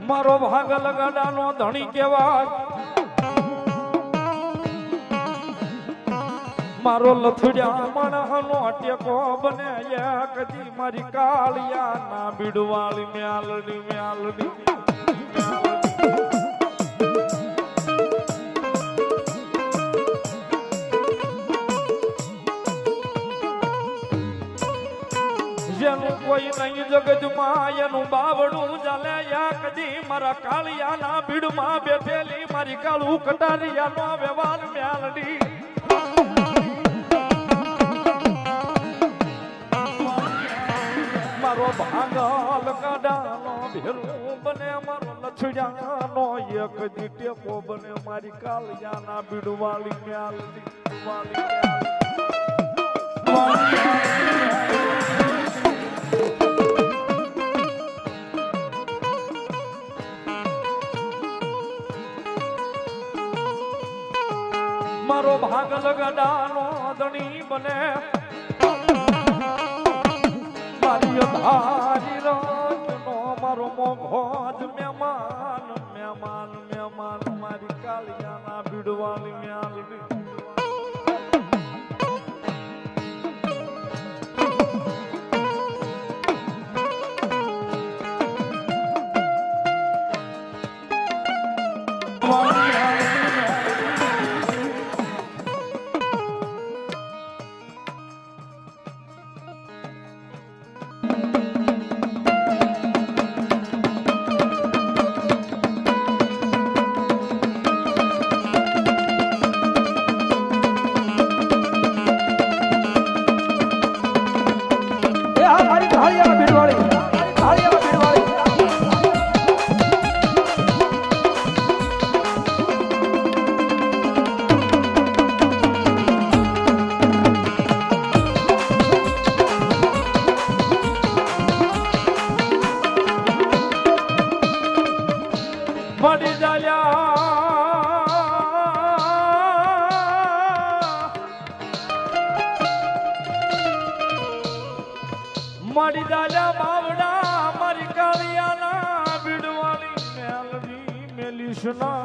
મારો ભાગલ ગડાનો ધણી કહેવાય, મારો લથડ્યા માણસનો ટેકો બને કદી મારી કાળિયા ના બીડવાળી મ્યાલડી મ્યાલડી જેનું કોઈ નહીં જગતમાં એનું બાવડું ચાલે કદી મારા કાળિયા ના બીડમાં બેઠેલી મારી કાળું કટારિયા નો વ્યવહાર મ્યાલડી મારો ભાગલ ગડાનો ભેરું બને મારો લછડાનો એક દી ટેકો બને મારી કાળિયાના બીડવાળી મ્યાલડી મારો ભાગલ ગડાનો ધણી બને મારી ધારી રંગનો મારો મોઘોજ મહેમાન મહેમાન મહેમાન મારી કાળિયાના બીડવાળી મ્યાલડી મળી જાયા બાવડા મારી કાળિયાના બીડવાળી મેલડી મેલીશના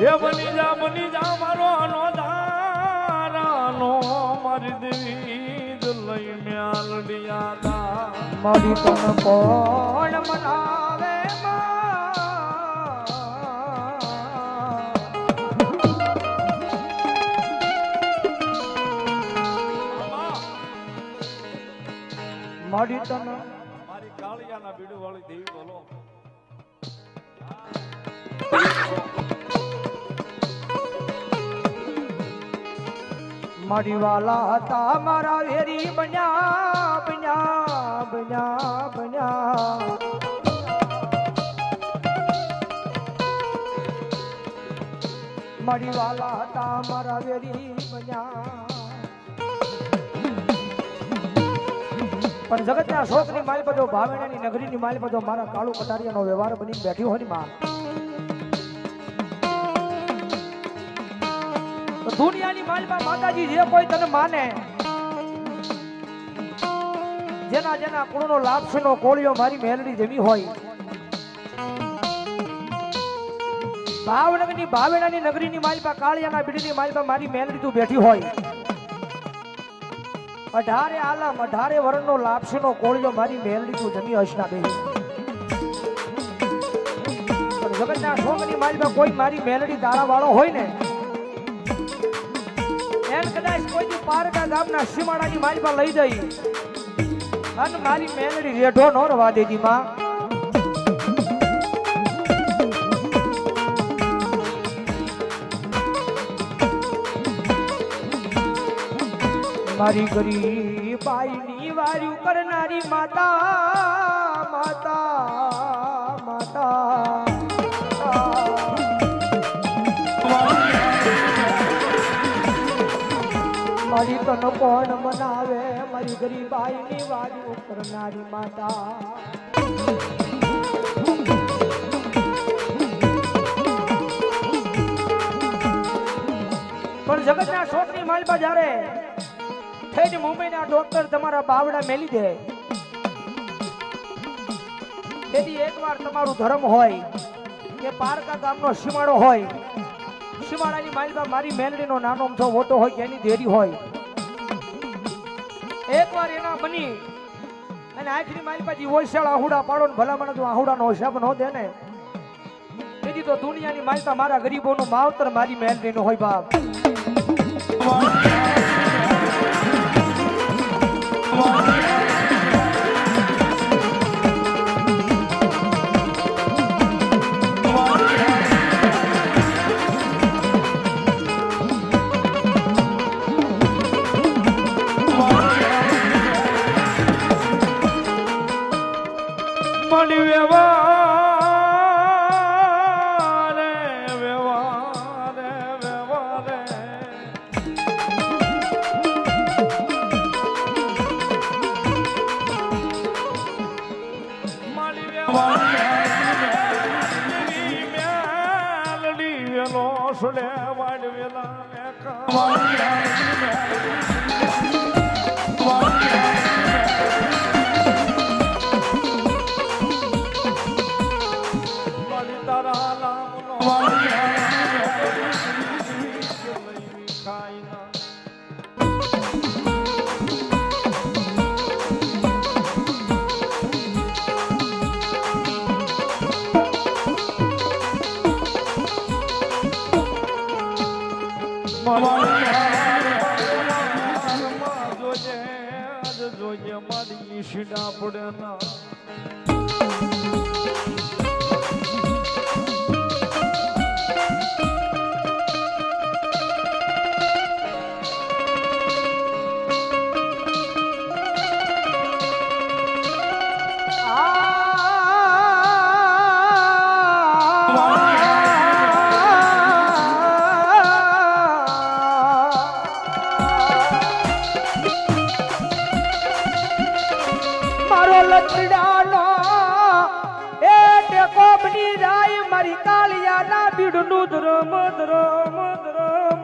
એ બની જા મારો નો ધારાનો મારી દેવી દુલઈ મ્યાલડિયા મારી તન કોણ મનાવે મારી તન મારી કાળિયાના બીડું વાળી દેવી બોલો મારી વાલા હતા મારા વેરી બન્યા બન્યા બન્યા બન્યા મારી વાલા હતા મારા વેરી બન્યા પણ જગતના શોકની માલ પર જો ભાવેણાની નગરીની માલ પર જો મારા કાળુ કટારિયાનો વ્યવહાર બનીને બેઠી હોય ને માં દુનિયાની માલમાં માતાજી જે કોઈ તને માને જેના જેના કુળનો લાપસનો કોળિયો મારી મેલડી જમી હોય ભાવનગરની ભાવેણાની નગરીની માલપા કાળિયાના બીડીની માલપા મારી મેલડી તું બેઠી હોય 18 આલમ 18 વરણનો લાપસનો કોળિયો મારી મેલડી તું જમી હશના બેહી જગતના શોકની માલપા કોઈ મારી મેલડી દાડા વાળો હોય ને કદાચ કોઈ પારકા ગામના સીમાડાની માલપા લઈ જઈ અને મારી મેલડી રેઢો નો રવા દેજી માં મારી ગરીબ બાઈની વાર્યું કરનારી માતા માતા માતા મારી તન કોણ મનાવે મારી ગરીબાઈની વાર્યું કરનારી માતા જગતના શોખની માલપા જ્યારે થઈને મુંબઈના ડોક્ટર તમારા બાવડા મેલી દે તેથી એકવાર તમારું ધર્મ હોય કે પારકા ગામનો સીમાડો હોય, સીમાડાની માલપા મારી મેલડીનો નાનો અમથો મોટો હોય કે એની દેરી હોય, એકવાર એના બની અને આખરી માલપાજી ઓછાળ આહુડા પાડો ને ભલામણ જો આહુડાનો હિસાબ ન દે ને તેથી તો દુનિયાની માલપા મારા ગરીબોનું માવતર મારી મેલડીનો હોય બાપ. મળી વ્યવહારે વ્યવહારે વ્યવહારે મળી વ્યવહારે મેલડી વેલો સુડે વાડવેલા જોઈએ મારી સીડા પડે ના લચડાનો એ ટેકો બની જાય મારી કાલિયાના બીડનું ધ્રમ ધ્રમ ધ્રમ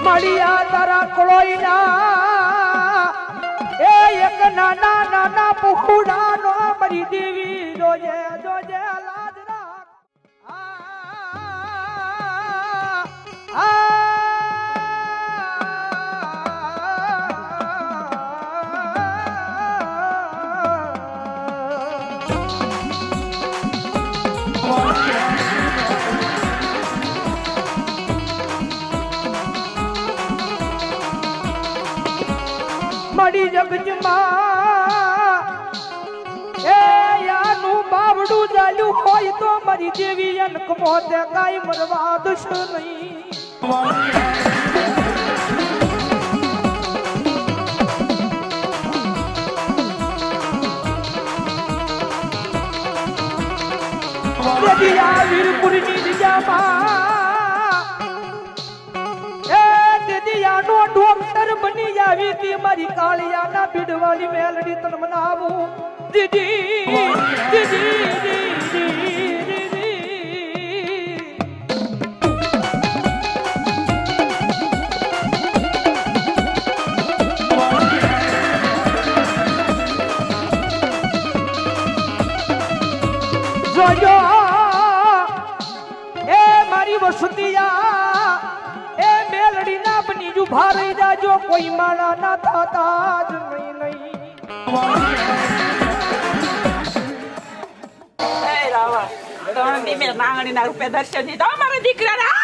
મળ્યા તારા કોઈના એ એક નાના નાના પુખુડાનો મારી દેવી જોજે જોજે લાજ રાખ. મળી જગજમાં એ યાનું બાવડું ચાલ્યું હોય તો મારી દેવી અનક મોતે કાઈ મરવા દશ નહીં. દેવી આ વીરપુરની દિજામાં એ દેદિયાનો ડોક્ટર બની આવી તી મારી કાળિયાના બીડવાળી મેલડી તન મનાવું દીદી દીદી દીદી. જોજો એ મારી વસુતિયા એ મેલડી ના બની જુ ભારી જાજો કોઈ માણા ના થતા જ નહીં નહીં. માંગણીના રૂપે દર્શન દીધા મારા દીકરાના.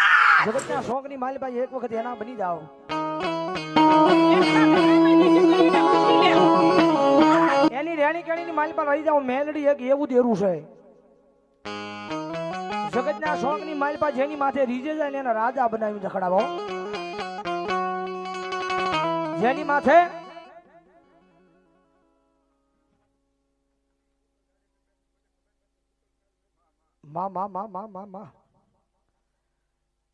જગતના શોખની માલભાઈ એક વખત એના બની જાઓ. એની રેણી કેણીની માલપા રહી જાઓ. મેલડી એક એવું દેરું છે જગતના શોખની માલપા જેની માથે રીજે જાય ને એના રાજા બનાવી રખડાવો. જેની માથે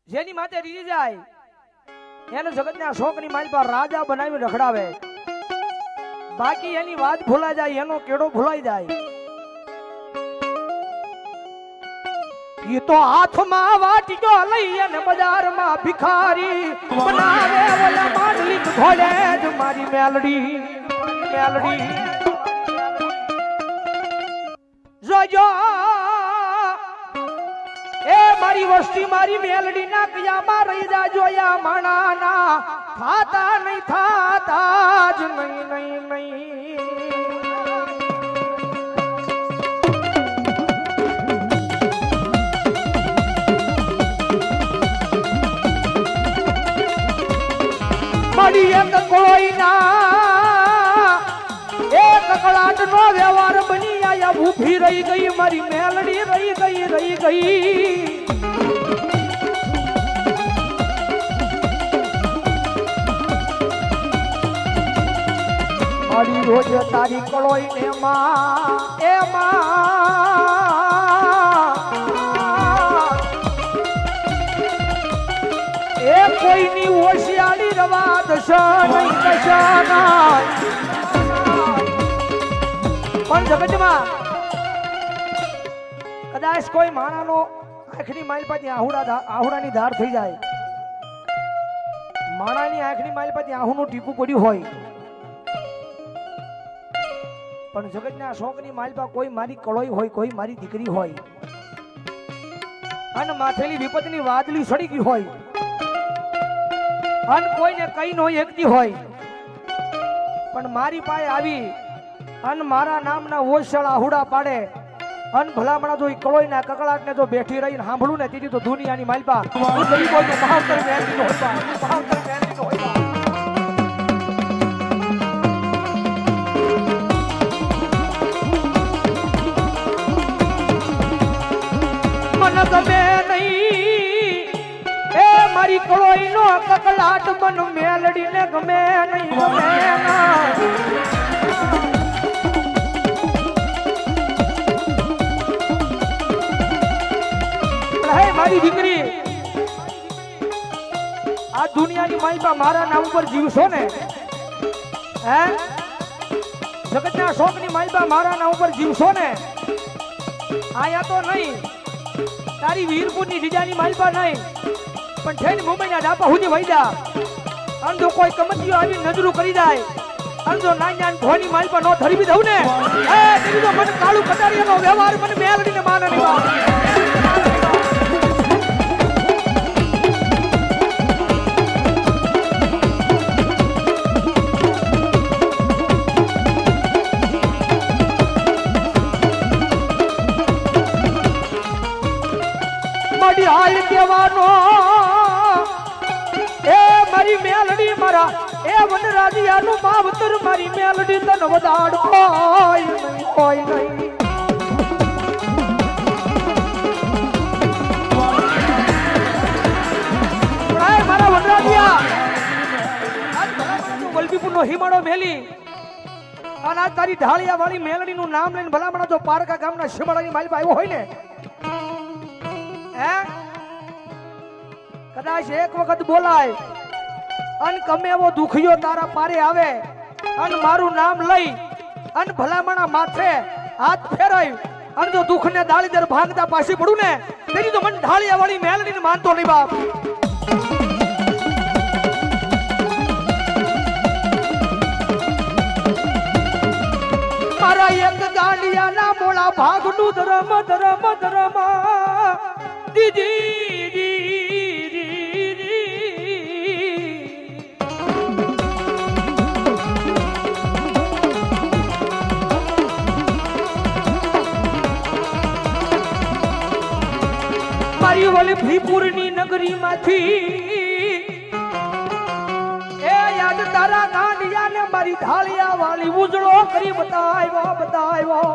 જેની માથે રીજી જાય એને જગતના શોખની માલપા રાજા બનાવી રખડાવે. બાકી એની વાત ભૂલા જાય, એનો કેડો ભૂલાઈ જાય. ઈ તો હાથમાં વાટીજો લઈ અને બજારમાં ભિખારી બનાવે ઓલા માંડલી ઘોડે જ મારી મેલડી મેલડી જોજો એ મારી વસ્તી મારી મેલડી ના કયામાં રહી જાજો યા માણાના થાતા નહીં થાતા જ નહીં નહીં નહીં. મારી એક કોઈના એક કકળાટ નો વ્યવહાર બની આયા ઊભી રહી ગઈ મારી મેલડી રહી ગઈ. મારી રોજ તારી કળોઈ ને માં એ કોઈની હોશિયારી રવા દશા નહીં દશા ના. પણ જગતમાં કદાચ કોઈ માણાનો આંખની માઇલ પાછી આહુડાની ધાર થઈ જાય, માણાની આંખની માઇલ પાછી આહુનું ટીપું પડ્યું હોય, પણ જગતના શોકની માઇલ પર કોઈ મારી કળોઈ હોય, કોઈ મારી દીકરી હોય અને માથેલી વિપતની વાદળી સડી ગઈ હોય અને કોઈને કઈ નો એકતી હોય, પણ મારી પાસે આવી અને મારા નામના ઓશળા હુડા પાડે અને ભલામણા જો કળોઈના કકળાટ ને જો બેઠી રહીને સાંભળું ને તેથી તો દુનિયાની માલપા ગરીબો તો મહાવતર મહેનતી હોય, મહાવતર મહેનતી હોય. મને ગમે નહીં એ મારી કળોઈ નો કકળાટ, મન મેલડી ને ગમે નહીં ગમે ના. મારી દીકરી આ દુનિયાની માલપા મારા નામ ઉપર જીવશો ને, હે જગતના શોકની માલપા મારા નામ ઉપર જીવશો ને, આયા તો નહીં તારી વીરપુરની જીજાની માલપા નહીં, પણ ઠેની મુંબઈના ડાપા સુધી વૈદા અને જો કોઈ કમતીઓ આવી નજરું કરી જાય અને જો નાન્યા ભોની માલપા નો ધરી દઉં ને, એ તેની તો મને કાળું કટારીયાનો વ્યવહાર મને મેલડીને માને નહીં. હાલ કેવાનો એ મારી મેલડી મારા એ વનરાજીયાનું માવતર મારી મેલડી તન વધાડ હોય નહીં હોય નહીં. મારા વનરાજીયા આજ ભલામણા વલભીપુર નો હિમાળો મેલી અને આજ તારી ઢાળિયા વાળી મેલડી નું નામ લઈને ભલામણા જો પારકા ગામના શિમાળાની માલિક આવ્યો હોય ને, કદાચ એક વખત બોલાય અને ગમે એવો દુખિયો તારા પારે આવે અને મારું નામ લઈ અને ભલામણા માથે હાથ ફેરાય અને જો દુઃખ ને દાળીદર ભાંગતા પાછી પડું ને, તેની તો મને ઢાળિયા વાળી મેલડીને માનતો નહીં બાપ. મારા એક ગાંડિયાના મોળા ભાગનું ધરમ ધરમ ધરમ દીદી મારી વલભીપુરની નગરીમાંથી એ યાદ તારા ગાંડિયાને મારી ઢાળિયા વાળી ઉજળો કરી બતાવ્યો બતાવ્યો.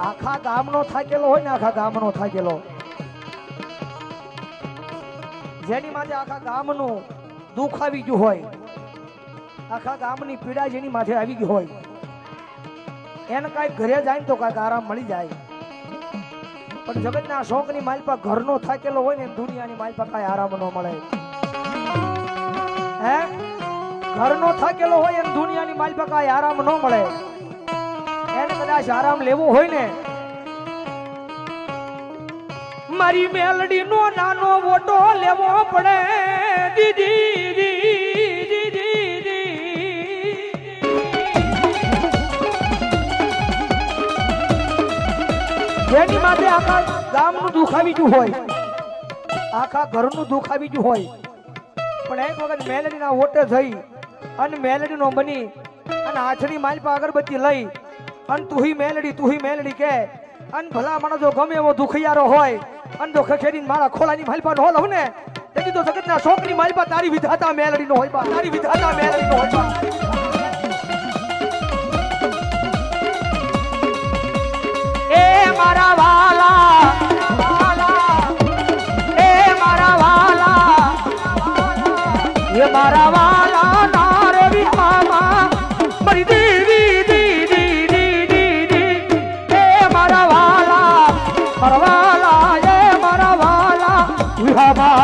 આખા ગામનો થાકેલો હોય ને, આખા ગામનો થાકેલો જેની માથે આખા ગામનું દુઃખ આવી ગયું હોય, આખા ગામની પીડા જેની માથે આવી ગઈ હોય, એને કાંઈ ઘરે જાય ને તો કાંઈક આરામ મળી જાય, પણ જગતના શોખની માલપા ઘરનો થાકેલો હોય ને દુનિયાની માલપા કાંઈ આરામ ન મળે. હે ઘરનો થાકેલો હોય અને દુનિયાની માલપા કાંઈ આરામ ન મળે. એને કદાચ આરામ લેવો હોય ને, મારી મેલડી નો નાનો વોટો લેવો પડે દીદી. જેની માટે આખા ગામનું દુઃખ આવી ગયું હોય, આખા ઘરનું દુઃખ આવી ગયું હોય, પણ એક વખત મેલડીના વોટે થઈ અને મેલડીનો બની અને આછડી માલપા અગરબત્તી લઈ અને તુહી મેલડી કે અને ભલા માણસ જો ગમે એવો દુખિયારો હોય અને જો ખખેડી મારા ખોલાની માલપા નો લઉં ને તેથી તો જગતના શોખની માલપા તારી વિધાતા મેલડી નો હોય બા, તારી વિધાતા મેલડી નો હોય બા. એ મારા વાલા એ મારા વાલા એ મારા વાલા નારે વિહામા મરી દેવી દી એ મારા વાલા એ મારા વાલા વિહામા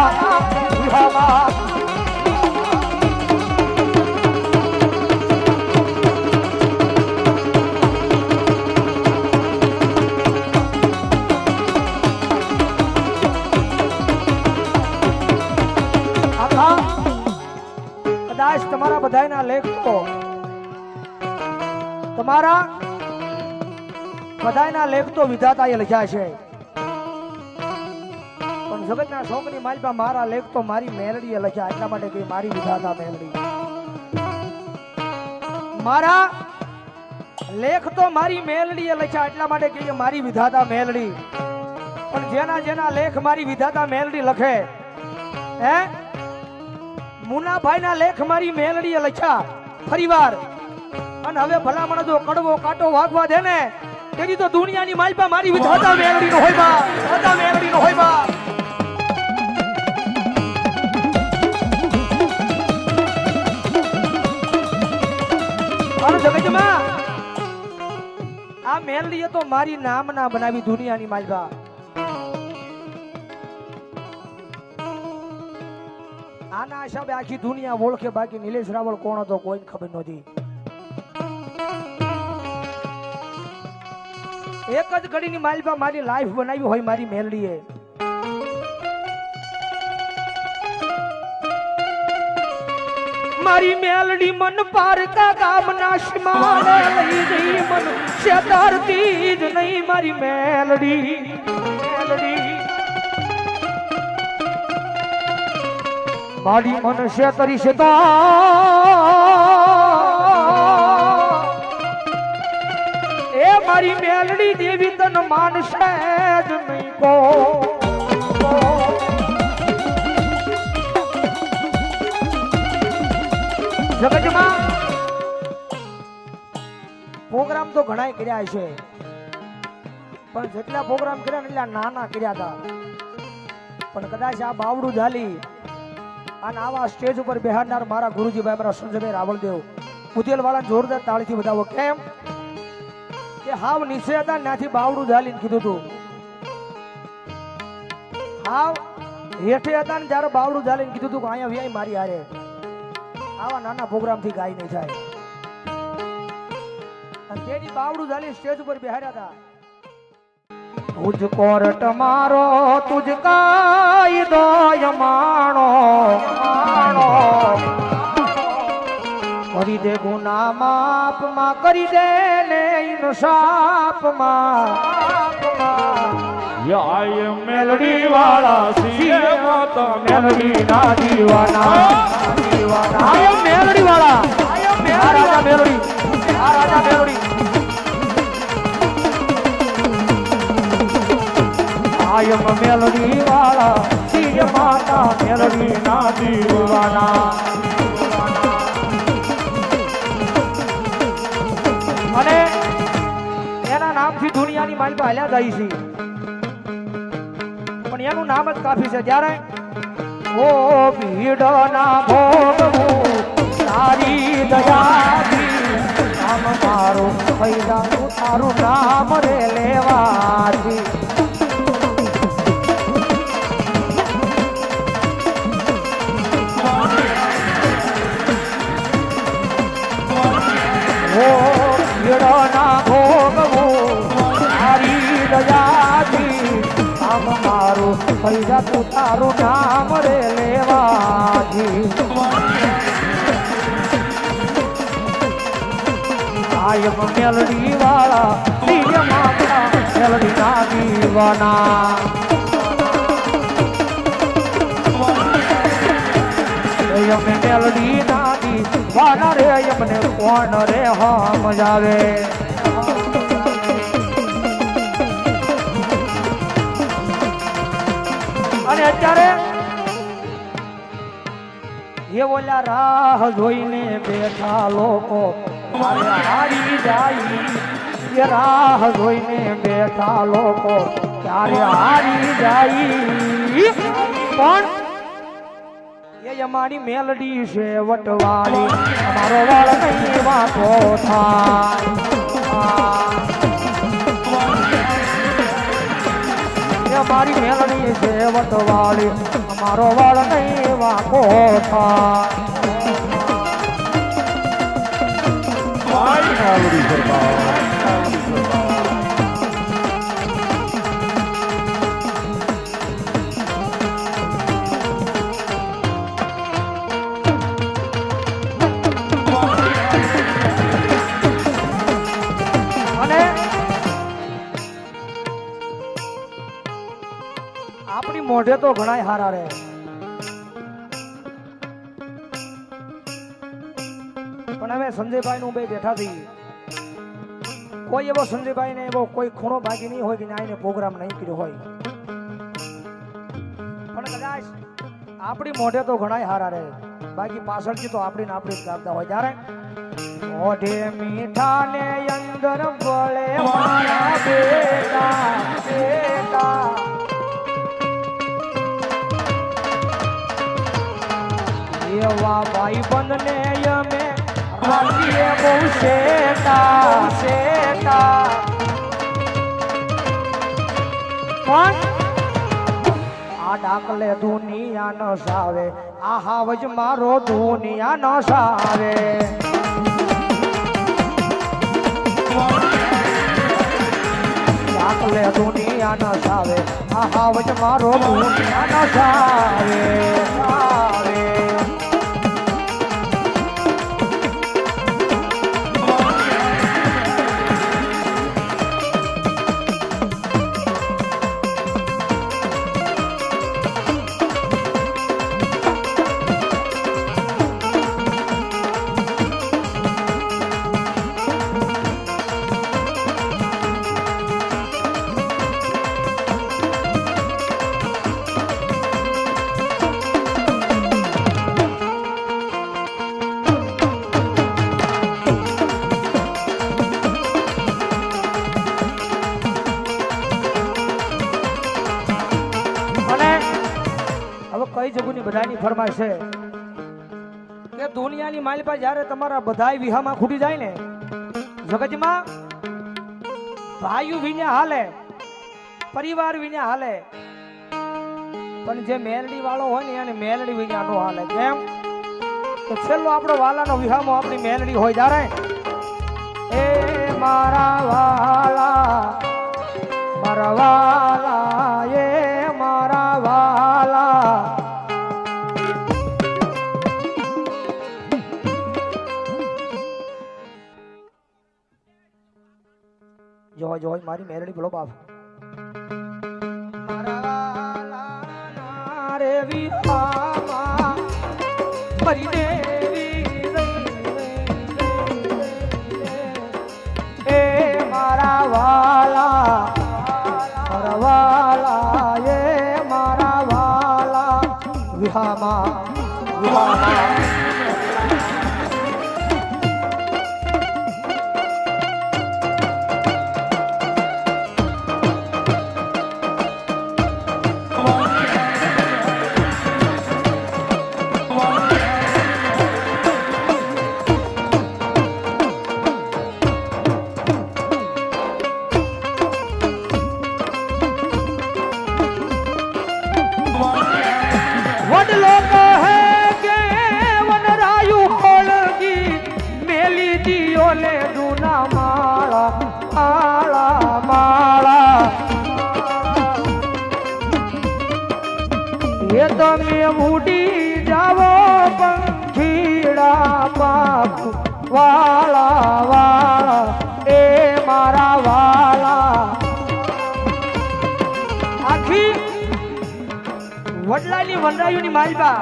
કદાચ તમારા બધાના લેખ તો તમારા બધાના લેખ તો વિધાતાએ લખ્યા છે, પણ જગતના શોખની માલપા મારા લેખ તો મારી મેલડીએ લખ્યા, એટલા માટે કે મારી વિધાતા મેલડી. મારા લેખ તો મારી મેલડીએ લખ્યા, એટલા માટે કે મારી વિધાતા મેલડી. પણ જેના લેખ મારી વિધાતા મેલડી લખે, હે મુનાભાઈ ના લેખ મારી મેલડીએ લખ્યા ફરીવાર, અને હવે ભલામણ જો કડવો કાંટો વાગવા દે ને તેથી તો દુનિયાની માલપા મારી વિધાતા મેલડી નો હોય બા, વિધાતા મેલડી નો હોય બા. અને જગતમાં આ મેલડીએ તો મારી નામ ના બનાવી દુનિયાની માલપા. આના હિસાબે આખી દુનિયા ઓળખે, બાકી નિલેશ રાવળ કોણ હતો કોઈને ખબર નહોતી. એક જ ઘડીની માલપા મારી લાઈફ બનાવી હોય મારી મેલડીએ. મારી મેલડી મન પારકા ગામના સીમાડે લઈ ગઈ, મન છેતરતી જ નહીં મારી મેલડી. મારી મન છેતરી છે તો એ મારી મેલડી દેવી તન માનશે જ નહીં કો. જગતમાં પ્રોગ્રામ તો ઘણા કર્યા છે, પણ જેટલા પ્રોગ્રામ કર્યા એટલા નાના કર્યા હતા. પણ કદાચ આ બાવડું ઝાલી અને આવા સ્ટેજ ઉપર બેહાડનાર મારા ગુરુજીભાઈ મારા સંજયભાઈ રાવળદેવ ઉદેલવાળા જોરદાર તાળીથી બતાવો. કેમ કે હાવ નીચે હતા ત્યાંથી બાવડું ઝાલીને કીધું હતું, હાવ હેઠે હતા ને જયારે બાવડું ઝાલીને કીધું હતું કે અહીંયા વ્યાય મારી હારે. આવા નાના પ્રોગ્રામ થી ગાય નહીં થાય. તેની બાવડું ઝાલી સ્ટેજ ઉપર બેહાડ્યા હતા. તુજ કોરટ મારો તુજ કાયદો માણો કરી દે ગુના માપ માં, કરી દે ને ઇન્સાફ માં. યાય મેલડી વાળા સીએ માતા મેલડી ના દીવાના, આયો મેલડી વાળા, આ રાજા મેલડી, આ રાજા મેલડી. આયમ મેલડી વાળા સીએ માતા મેલડી ના દીવાના. અને એના નામથી દુનિયાની માલપા હાલ્યા જાય છે, પણ એનું નામ જ કાફી છે. જ્યારે ઓ ભીડ ના ભોગવું તારી દયાથી, નામ મારું ફૈદા તારું નામ રે લેવાથી હો ઈડો ના ભોગવું તારી દયાથી આમ મારું ફૈદા તું તારું નામ રે લેવાથી કાયમ મેલડી વાળા દિવ્ય માતા મેલડી ના દીવાના યમને મેલડી ના દીવાના રે યમને કોણ રે સમજાવે અને અત્યારે એ ઓલા રાહ જોઈને બેઠા લોકો હારી જાય એ રાહ જોઈને બેઠા લોકો ત્યારે હારી જાય પણ એ અમારી મેલડી છે વટવાળી અમારો વાળ નહીં વાંકો થાય મારી મેલડી છે વટવાળી અમારો વાળ નહીં વાંકો અને આપણી મોઢે તો ઘણાય હારા રહે પણ હવે સંજયભાઈ નું બે બેઠા થઈ કોઈ એવો સંજયભાઈ ને એવો કોઈ ખૂણો બાકી નહીં હોય કે આઈને પ્રોગ્રામ નહીં કર્યો હોય પણ કદાચ આપણી મોઢે તો ઘણાય હારા રહે બાકી પાછળથી તો આપણી ને આપણી જ ગાતા હોય જ્યારે મોઢે મીઠા ને અંદર બોલે મારા બેટા બેટા એવા ભાઈ બંધ ને અમે રાખીએ બહુ શેતા શેતા પણ આ ડાકલે દુનિયા ન સાવે આ હાવજ મારો દુનિયા ન સાવે ડાકલે દુનિયા ન સાવે આ હાવજ મારો દુનિયા ન સાવે સાવે કઈ જગુની બધાની ફરમાઈશ છે કે દુનિયાની માલિપા જ્યારે તમારા બધાય વિહામાં ખૂટી જાય ને જગતમાં ભાઈઓ વિને હાલે પરિવાર વિને હાલે પણ જે મેલડી વાળો હોય ને એને મેલડી વિને નો હાલે કેમ તો છેલ્લો આપણો વાલાનો વિહામાં આપણી મેલડી હોય જ્યારે એ મારા વાલા એ મારા વાલા જોય જોય મારી મેલડી બોલો બાપ મારા વાલા રે વિહામાં મરી દેવી એ મારા વાલા એ મારા વાલા વિહામાં વિહામાં એ તમે ઉડી જાવો પંખીડા પાપ વાળા વાળા એ મારા વાળા. આખી વડલાની વનરાયુની માલબા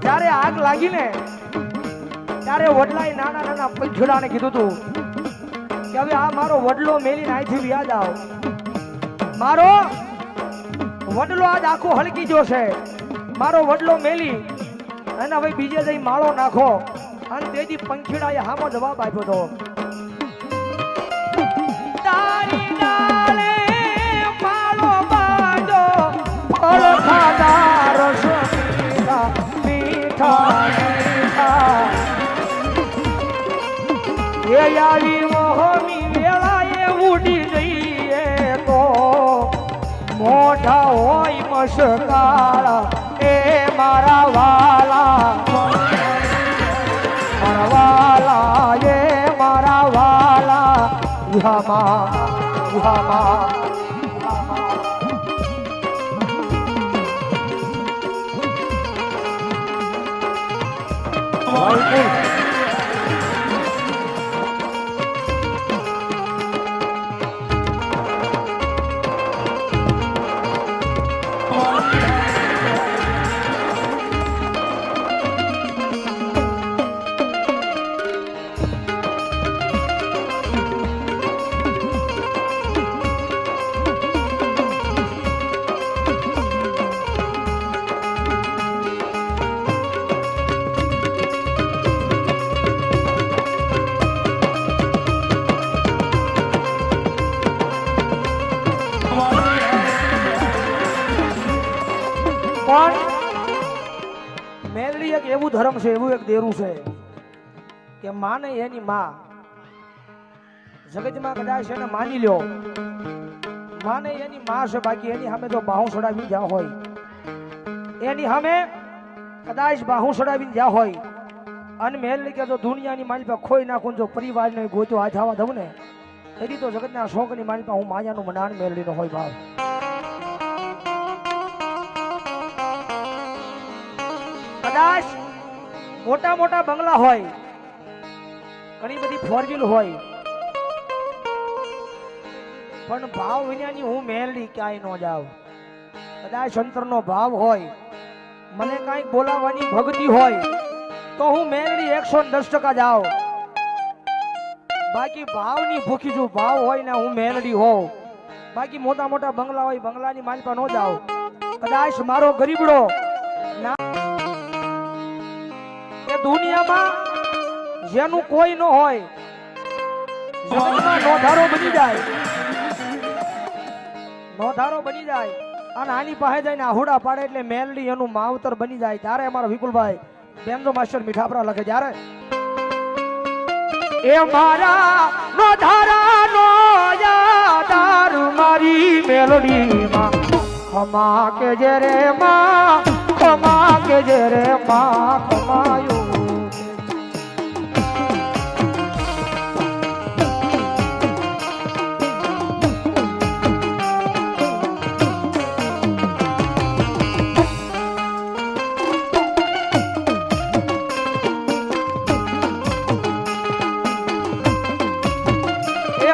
જ્યારે આગ લાગી ને ત્યારે વડલાએ નાના નાના પંખીડાને કીધું તું કે હવે આ મારો વડલો મેલીને અહીંથી વ્યા જાઓ. મારો વડલો આજ આખો હલકી જોશે. મારો વડલો મેલી અને હવે બીજે જઈ માળો નાખો. અને તેથી પંખીડાએ હામો જવાબ આપ્યો તો તારી ડાળે માળો બાંધો ફળ ખાધા રસ મીઠા મીઠા મીઠા. એ આવી મોહની વેળાએ ઉડી જઈએ તો મોઢા હોય મસકાળા એ મારા વાલા મારા વાલા એ મારા વાલા. ઉહામાં ઉહામાં પણ મેલડી એક એવું ધર્મ છે, એવું એક દેરું છે કે માને એની માં જગતમાં કદાચ એને માની લ્યો માને એની માં છે. બાકી એની સામે જો બાહુ છોડાવી જ્યાં હોય એની સામે કદાચ બાહુ છોડાવીને જ્યાં હોય અને મેલડી કે જો દુનિયાની મારી પાસે ખોઈ નાખું જો પરિવારને ગોતો આ જવા દઉં ને એની તો જગતના શોકની મારી પાસે હું માયાનું મનાન મેલડીનો હોય ભાવ. કદાચ મોટા મોટા બંગલા હોય ઘણી બધી ફોર વ્હીલ હોય પણ ભાવ વિનાની હું મેલડી ક્યાંય ન જાવ. કદાચ અંતરનો ભાવ હોય મને કાંઈક બોલાવવાની ભક્તિ હોય તો હું મેલડી 110% જાવ. બાકી ભાવની ભૂખી જો ભાવ હોય ને હું મેલડી હોઉં. બાકી મોટા મોટા બંગલા હોય બંગલાની માલપા ન જાવ. કદાચ મારો ગરીબડો દુનિયામાં જેનું કોઈ ન હોય જગતમાં નોધારો બની જાય નોધારો બની જાય અને આની પાસે જઈને આહુડા પાડે એટલે મેલડી એનું માવતર બની જાય. ત્યારે અમારા વિપુલભાઈ બેનજો માસ્ટર મીઠાપરા લખે જ્યારે એ મારા નોધારા નો યાદાર મારી મેલડીમાં ખમા કે જે રે માં ખમા કે જે રે માં ખમાયું.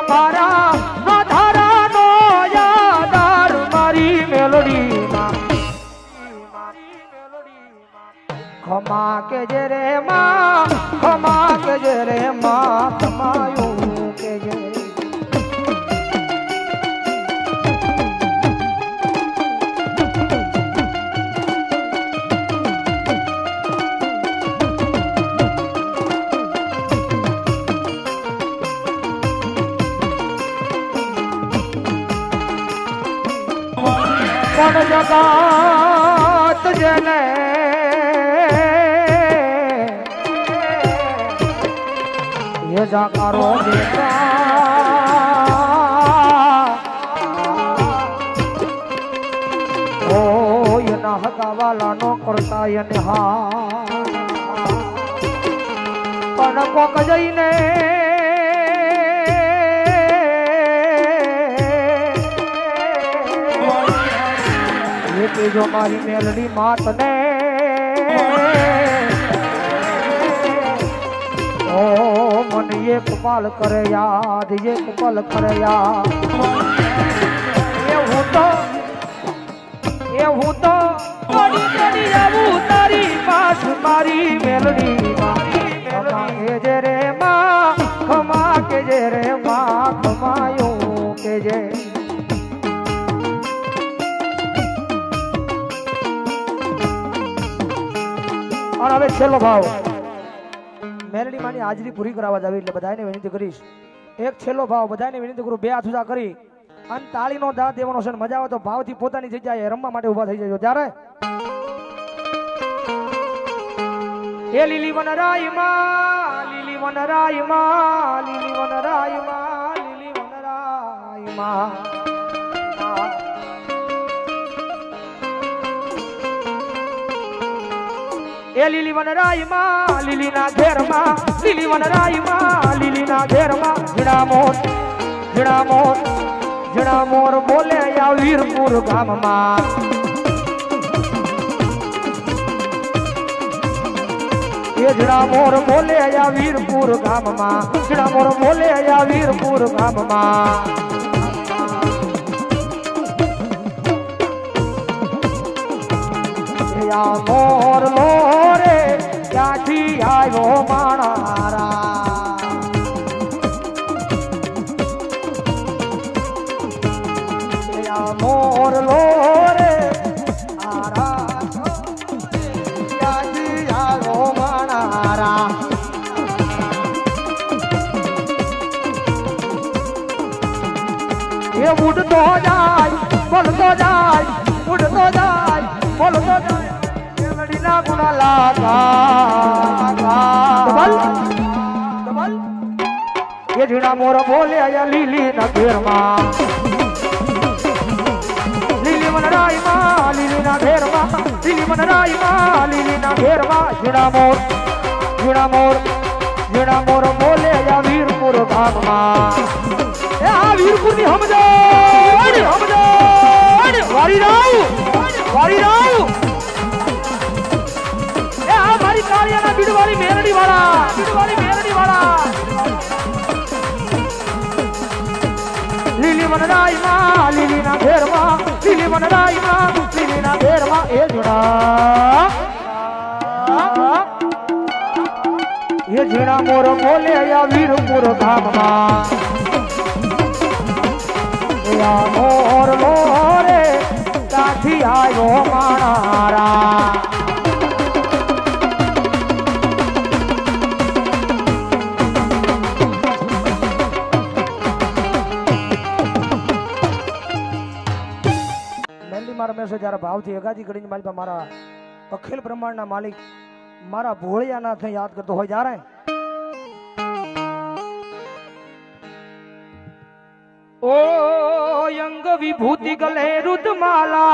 મારા નોધારા નો યાદાર મારી મેલડીમાં ખમા કે જે રે માં ખમા કે જે રે માં ખમાયું કે જે પણ જગત જેને એ જાકારો એના હગાવાલા નો કરતા એને હા પણ કોક જઈને કે જો મારી મેલડી માતને ઓ મને એક પલ કરે યાદ, એક પલ કરે યાદ. એ હું તો પડી પડી આવું તારી પાસ મારી મેલડી ખમા કેજે રે માં, ખમા કેજે રે માં, ખમાયું કેજે. અને હવે છેલ્લો ભાવ મેલડી માની હાજરી પૂરી કરાવવા જાવી એટલે બધાને વિનંતી કરીશ, એક છેલ્લો ભાવ બધાને વિનંતી કરું, બે હાથ ઊંચા કરી અને તાળીનો દાંત દેવાનો છે. મજા આવે તો ભાવથી પોતાની જગ્યાએ રમવા માટે ઊભા થઈ જજો. ત્યારે એ લીલી વનરાયમાં, લીલી વનરાયમાં, લીલી વનરાયમાં, લીલી વનરાયમાં, એ લીલી વનરાયમાં, લીલીના ઘેરમાં, લીલી વનરાયમાં, લીલીના ઘેરમાં ઝીણા મોર, ઝીણા મોર, ઝીણા મોર બોલે આ વીરપુર ગામમાં. એ ઝીણા મોર બોલે આ વીરપુર ગામમાં, ઝીણા મોર બોલે આ વીરપુર ગામમાં. આ મોર લોરે ક્યાંથી આવ્યો માણારા, મોર લોરે આરા ક્યાંથી આવ્યો માણારા. એ ઉડતો જાય, બોલતો જાય, ઉડતો જાય, બોલતો જાય, મેલડીના ગુના લાગા ડબલ ડબલ. એ ઝીણા મોર બોલે આયા લીલી ના ઘેરમાં, લીલી વનરાયમાં, લીલીના ઘેરમાં, લીલી વનરાયમાં, લીલીના ઘેરમાં ઝીણા મોર, ઝીણા મોર, ઝીણા મોર બોલે આયા વીરપુર ગામમાં. એ આ વીરપુરની સમજો સમજો વારી રાવ, વારી રાવ. એ આ મારી કાળિયાના બીડવાળી મેરડી વાળા, બીડવાળી મેરડી વાળા. લીલી વનરાયમાં, લીલીના ઘેરમાં, લીલી વનરાયમાં, લીલીના ઘેરમાં એ ઝીણા, એ ઝીણા મોર બોલે આ વીરપુર ગામમાં. આ મોર મોરે કાઠી આવ્યો માણારા. મેલડી મારા મેસો જયારે ભાવથી એકાદી કરીને મારી પાસે મારા અખિલ બ્રહ્માંડના માલિક મારા ભોળિયાનાથને યાદ કરતો હોય જ્યારે ઓ અંગ વિભૂતિ ગલે રુદ્રમાલા,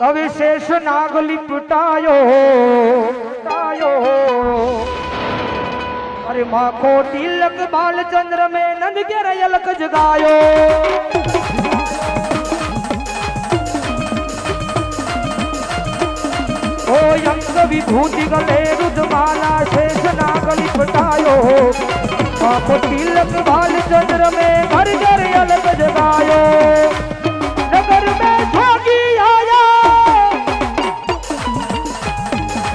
હવે શેષ નાગ લિપટાયો, અરે માખો તિલક બાલચંદ્ર में नंद के रयलक जगायो. ओ अंग विभूति गले रुद्रमाला शेष नाग लिपटायो, माखो तिलक बालचंद्र में घर घर अलग जगायो. नगर में ठगी आया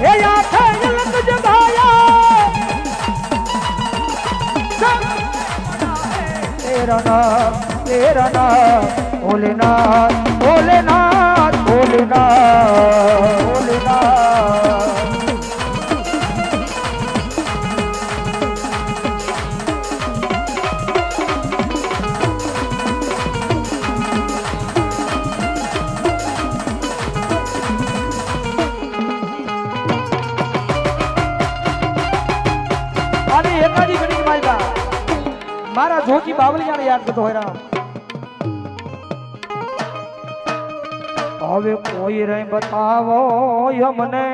ये आंखें अलग जगाया, तेरा नाम भोलेनाथ, भोलेनाथ, भोलेनाथ, भोलेनाथ. અને એકાદી ઘડી માયકા મારા જોકી બાવળિયાને યાદ કરતો હોય રામ. હવે કોઈ રે બતાવો અમને,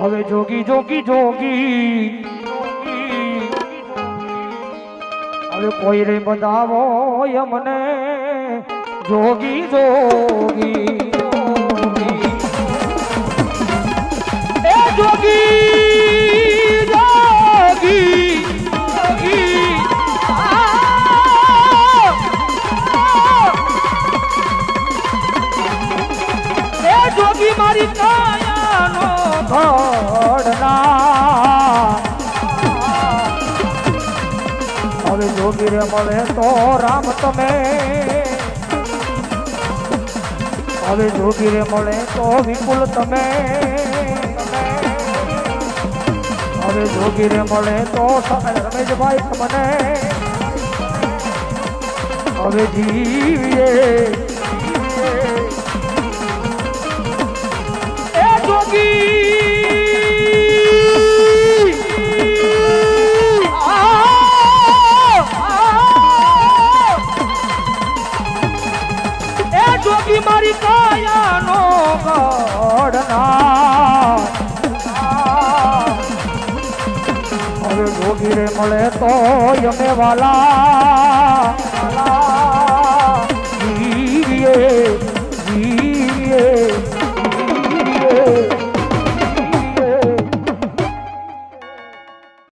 હવે જોગી જોગી જોગી, હવે કોઈ રે બધાવો મને જોગી જોગી એ જોગી જોગી જોગી એ જોગી મારી કાયાનો ઘડના હવે જોગી રે મળે તો રામ તમે હવે જોગી રે મળે તો વિપુલ તમે હવે જોગી રે મળે તો રમેશભાઈ તમને હવે જીવીએ એ જોગી જોગી મારી કાયાનો ગઢના હવે જોગી રે મળે તો યમે વાલા